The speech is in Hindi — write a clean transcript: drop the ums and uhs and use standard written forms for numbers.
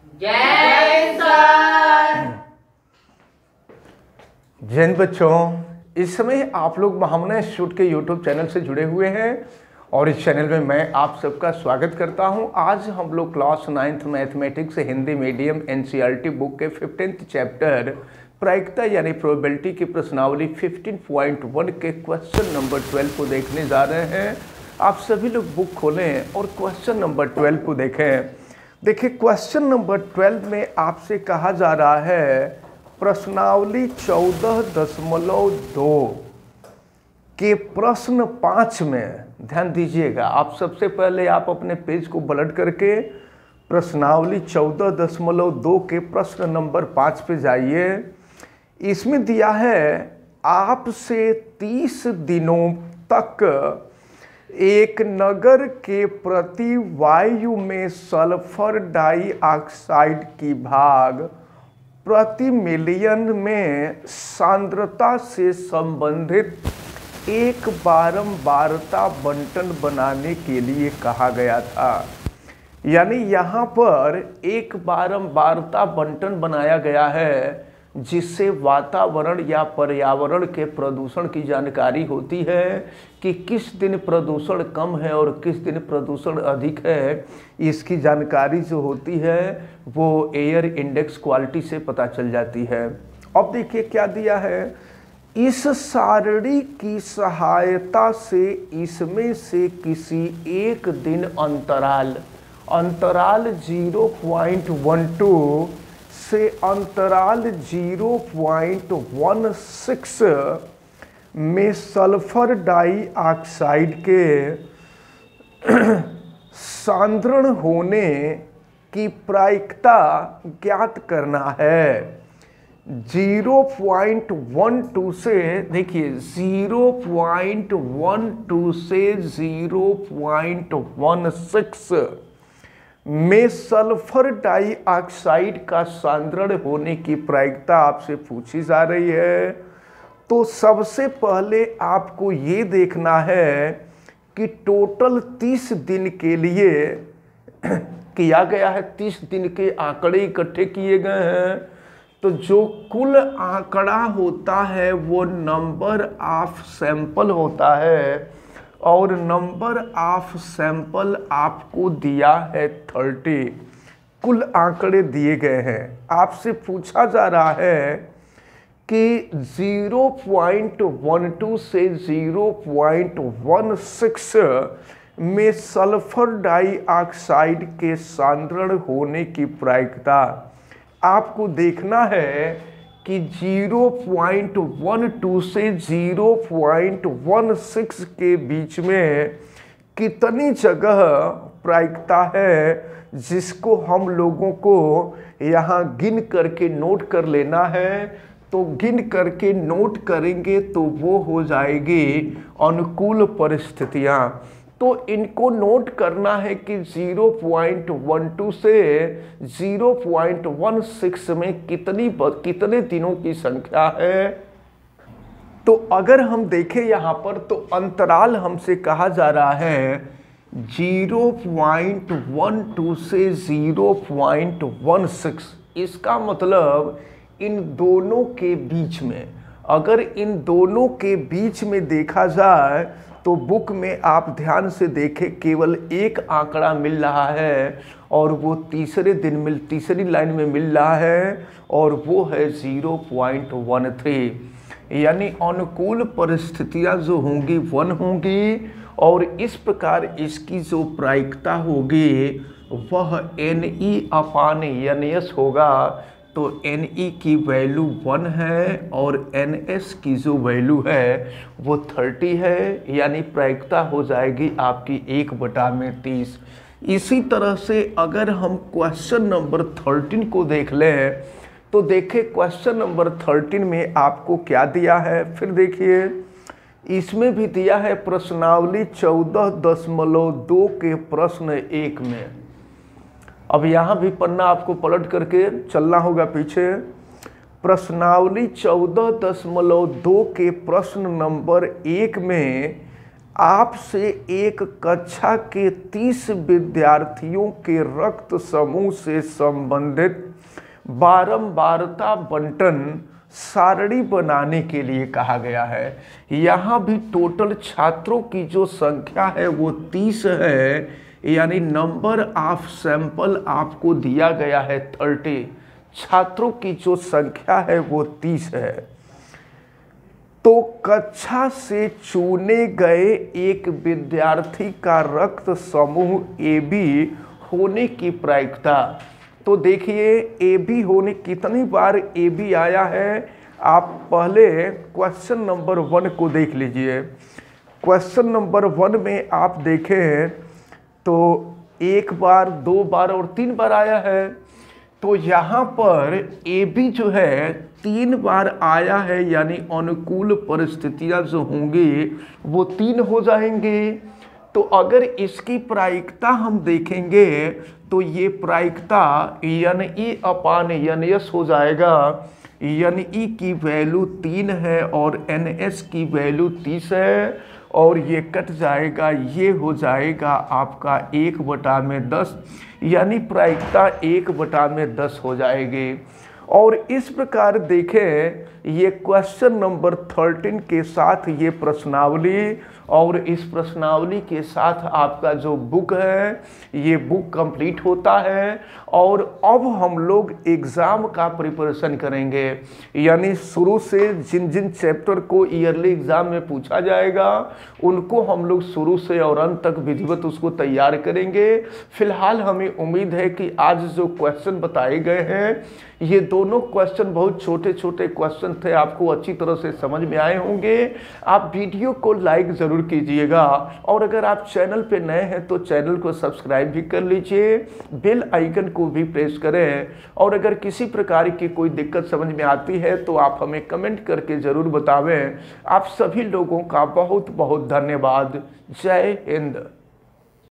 जय सर। जय हिंद बच्चों, इस समय आप लोग भावना इंस्टीट्यूट के यूट्यूब चैनल से जुड़े हुए हैं और इस चैनल में मैं आप सबका स्वागत करता हूं। आज हम लोग class 9th mathematics Hindi medium NCERT book के 15th चैप्टर प्रायिकता यानी प्रोबेबिलिटी की प्रश्नावली 15.1 के क्वेश्चन नंबर 12 को देखने जा रहे हैं। आप सभी लोग बुक खोलें और क्वेश्चन नंबर 12 को देखें। देखिए, क्वेश्चन नंबर 12 में आपसे कहा जा रहा है प्रश्नावली 14.2 के प्रश्न 5 में ध्यान दीजिएगा। आप सबसे पहले आप अपने पेज को पलट करके प्रश्नावली 14.2 के प्रश्न नंबर 5 पे जाइए। इसमें दिया है आपसे 30 दिनों तक एक नगर के प्रति वायु में सल्फर डाइऑक्साइड की भाग प्रति मिलियन में सांद्रता से संबंधित एक बारंबारता बंटन बनाने के लिए कहा गया था। यानी यहाँ पर एक बारंबारता बंटन बनाया गया है जिससे वातावरण या पर्यावरण के प्रदूषण की जानकारी होती है कि किस दिन प्रदूषण कम है और किस दिन प्रदूषण अधिक है। इसकी जानकारी जो होती है वो एयर इंडेक्स क्वालिटी से पता चल जाती है। अब देखिए क्या दिया है, इस सारणी की सहायता से इसमें से किसी एक दिन अंतराल 0.12 से अंतराल 0.16 में सल्फर डाइऑक्साइड के सांद्रण होने की प्रायिकता ज्ञात करना है। 0.12 से देखिए 0.12 से 0.16 में सल्फर डाइऑक्साइड का सांद्रण होने की प्रायिकता आपसे पूछी जा रही है। तो सबसे पहले आपको ये देखना है कि टोटल 30 दिन के लिए किया गया है। 30 दिन के आंकड़े इकट्ठे किए गए हैं। तो जो कुल आंकड़ा होता है वो नंबर ऑफ सैंपल होता है और नंबर ऑफ सैंपल आपको दिया है 30। कुल आंकड़े दिए गए हैं। आपसे पूछा जा रहा है कि 0.12 से 0.16 में सल्फर डाइऑक्साइड के सांद्रण होने की प्रायिकता आपको देखना है कि 0.12 से 0.16 के बीच में कितनी जगह प्रायिकता है जिसको हम लोगों को यहाँ गिन करके नोट कर लेना है। तो गिन करके नोट करेंगे तो वो हो जाएगी अनुकूल परिस्थितियाँ। तो इनको नोट करना है कि 0.12 से 0.16 में कितने दिनों की संख्या है। तो अगर हम देखें यहाँ पर तो अंतराल हमसे कहा जा रहा है 0.12 से 0.16। इसका मतलब इन दोनों के बीच में, अगर इन दोनों के बीच में देखा जाए तो बुक में आप ध्यान से देखें केवल एक आंकड़ा मिल रहा है और वो तीसरी लाइन में मिल रहा है और वो है 0.13। यानी अनुकूल परिस्थितियां जो होंगी 1 होंगी और इस प्रकार इसकी जो प्रायिकता होगी वह NE/NS होगा। तो NE की वैल्यू 1 है और NS की जो वैल्यू है वो 30 है। यानी प्रायिकता हो जाएगी आपकी 1/30। इसी तरह से अगर हम क्वेश्चन नंबर 13 को देख लें तो देखिए क्वेश्चन नंबर 13 में आपको क्या दिया है। फिर देखिए इसमें भी दिया है प्रश्नावली 14.2 के प्रश्न 1 में। अब यहाँ भी पन्ना आपको पलट करके चलना होगा पीछे। प्रश्नावली 14.2 के प्रश्न नंबर 1 में आपसे एक कक्षा के 30 विद्यार्थियों के रक्त समूह से संबंधित बारंबारता बंटन सारणी बनाने के लिए कहा गया है। यहाँ भी टोटल छात्रों की जो संख्या है वो 30 है, यानी नंबर ऑफ सैंपल आपको दिया गया है 30। छात्रों की जो संख्या है वो 30 है। तो कक्षा से चुने गए एक विद्यार्थी का रक्त समूह AB होने की प्रायिकता, तो देखिए AB होने कितनी बार AB आया है। आप पहले क्वेश्चन नंबर 1 को देख लीजिए। क्वेश्चन नंबर 1 में आप देखें तो 1 बार, 2 बार और 3 बार आया है। तो यहाँ पर AB जो है 3 बार आया है, यानी अनुकूल परिस्थितियाँ जो होंगी वो 3 हो जाएंगे। तो अगर इसकी प्रायिकता हम देखेंगे तो ये प्रायिकता NE/NS हो जाएगा। NE की वैल्यू 3 है और NS की वैल्यू 30 है, और ये कट जाएगा, ये हो जाएगा आपका 1/10, यानी प्रायिकता 1/10 हो जाएगी। और इस प्रकार देखें ये क्वेश्चन नंबर 13 के साथ ये प्रश्नावली, और इस प्रश्नावली के साथ आपका जो बुक है ये बुक कंप्लीट होता है। और अब हम लोग एग्ज़ाम का प्रिपरेशन करेंगे, यानी शुरू से जिन जिन चैप्टर को ईयरली एग्ज़ाम में पूछा जाएगा उनको हम लोग शुरू से और अंत तक विधिवत उसको तैयार करेंगे। फिलहाल हमें उम्मीद है कि आज जो क्वेश्चन बताए गए हैं ये दोनों क्वेश्चन बहुत छोटे छोटे क्वेश्चन थे, आपको अच्छी तरह से समझ में आए होंगे। आप वीडियो को लाइक ज़रूर कीजिएगा, और अगर आप चैनल पे नए हैं तो चैनल को सब्सक्राइब भी कर लीजिए, बेल आइकन को भी प्रेस करें। और अगर किसी प्रकार की कोई दिक्कत समझ में आती है तो आप हमें कमेंट करके ज़रूर बतावें। आप सभी लोगों का बहुत बहुत धन्यवाद। जय हिंद।